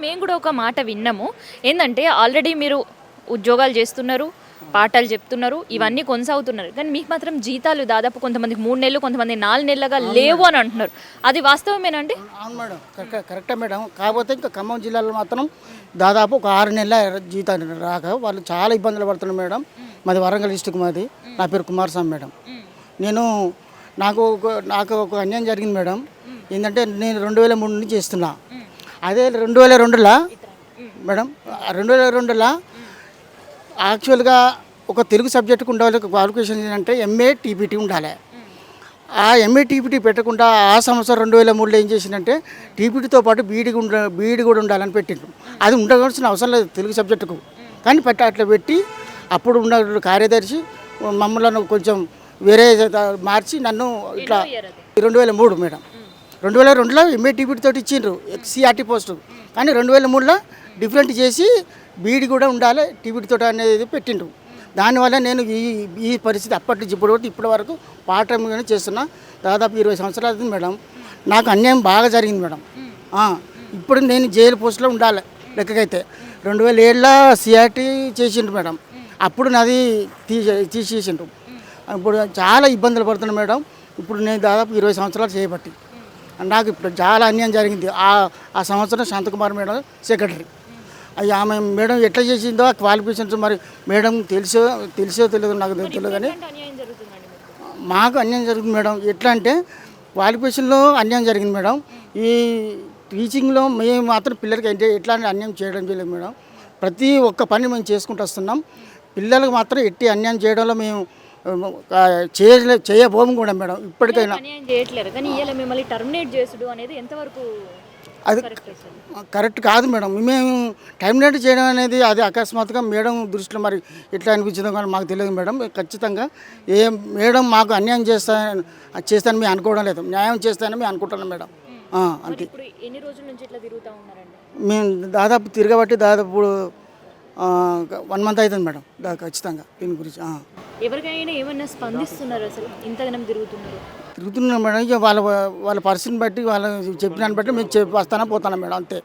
మేము కూడా ఒక మాట విన్నాము. ఏందంటే ఆల్రెడీ మీరు ఉద్యోగాలు చేస్తున్నారు, పాఠాలు చెప్తున్నారు, ఇవన్నీ కొనసాగుతున్నారు. కానీ మీకు మాత్రం జీతాలు దాదాపు కొంతమందికి 3 నెలలు, కొంతమంది 4 నెలలుగా లేవు అని అంటున్నారు. అది వాస్తవమేనండి? అవును మేడం, కరెక్టే మేడం. కాకపోతే ఇంకా ఖమ్మం జిల్లాలో మాత్రం దాదాపు ఒక 6 నెలల జీతాలు రాక వాళ్ళు చాలా ఇబ్బందులు పడుతున్నారు మేడం. మాది వరంగల్ డిస్టిక్, మాది. నా పేరు కుమారస్వామి మేడం. నేను నాకు ఒక అన్యాయం జరిగింది మేడం. ఏంటంటే నేను 2003 నుంచి చేస్తున్నా. అదే 2002లో మేడం, 2002లో యాక్చువల్గా ఒక తెలుగు సబ్జెక్టుకు ఉండాలి క్వాలిఫికేషన్ ఏంటంటే ఎంఏ టీపీటీ ఉండాలి. ఆ ఎంఏ టీపీటీ పెట్టకుండా ఆ సంవత్సరం 2003లో ఏం చేసిందంటే టీపీటీతో పాటు బీఈడి కూడా ఉండాలని పెట్టిండ్రు. అది ఉండవలసిన అవసరం లేదు తెలుగు సబ్జెక్టుకు, కానీ అట్లా పెట్టి అప్పుడు ఉన్న కార్యదర్శి మమ్మల్ని కొంచెం వేరే మార్చి నన్ను ఇట్లా 2003 మేడం, 2002లో ఎంఏ టీపీటీ తోటి ఇచ్చిండ్రు సిఆర్టీ పోస్టు. కానీ 2003లో డిఫరెంట్ చేసి బీఈడి కూడా ఉండాలి టీపీటీ తోటి అనేది పెట్టిండ్రు. దానివల్ల నేను ఈ పరిస్థితి అప్పటి నుంచి ఇప్పటి వరకు పార్ట్ టైంగానే చేస్తున్నా. దాదాపు 20 సంవత్సరాలు అవుతుంది మేడం. నాకు అన్యాయం బాగా జరిగింది మేడం. ఇప్పుడు నేను జైలు పోస్టులో ఉండాలి లెక్కకైతే. 2007లో సిఆర్టీ చేసిండ్రు మేడం, అప్పుడు నాది తీసేసిండ్రు. ఇప్పుడు చాలా ఇబ్బందులు పడుతున్నాను మేడం. ఇప్పుడు నేను దాదాపు 20 సంవత్సరాలు చేయబట్టి నాకు ఇప్పుడు చాలా అన్యాయం జరిగింది. ఆ సంవత్సరం శాంతకుమార్ మేడం సెక్రటరీ. ఆమె మేడం ఎట్లా చేసిందో ఆ క్వాలిఫికేషన్స్ మరి మేడం తెలుసో తెలియదు నాకు తెలియదు, కానీ మాకు అన్యాయం జరుగుతుంది మేడం. ఎట్లా అంటే క్వాలిఫికేషన్లో అన్యాయం జరిగింది మేడం. ఈ టీచింగ్లో మేము మాత్రం పిల్లలకి ఎట్లా అన్యాయం చేయడం చేయలేదు మేడం. ప్రతి ఒక్క పని మేము చేసుకుంటూ వస్తున్నాం. పిల్లలకు మాత్రం ఎట్టి అన్యాయం చేయడంలో మేము చేయబోము కూడా మేడం. ఇప్పటికైనా చేయట్లేదు, కానీ ఇలా మిమ్మల్ని టర్మినేట్ చేసుడు అనేది ఎంతవరకు అది కరెక్ట్ కాదు మేడం. మేము టర్మినేట్ చేయడం అనేది అది అకస్మాత్తుగా మేడం దృష్టిలో మరి ఎట్లా అనిపించిందో కానీ మాకు తెలియదు మేడం. ఖచ్చితంగా మేడం మాకు అన్యాయం చేస్తానని మేము అనుకోవడం లేదు, న్యాయం చేస్తానని మేము అనుకుంటున్నాం మేడం. అంతే. ఎన్ని రోజుల నుంచి ఇట్లా తిరుగుతూ ఉన్నారండి? మేము దాదాపు తిరగబట్టి దాదాపు 1 మంత్ అవుతుంది మేడం. ఖచ్చితంగా దీని గురించి ఎవరికైనా ఏమన్నా స్పందిస్తున్నారు? అసలు ఇంతగానం తిరుగుతున్నాం మేడం. ఇక వాళ్ళ పరిస్థితిని బట్టి వాళ్ళు చెప్పిన దాన్ని బట్టి మేము వస్తానా పోతాను మేడం, అంతే.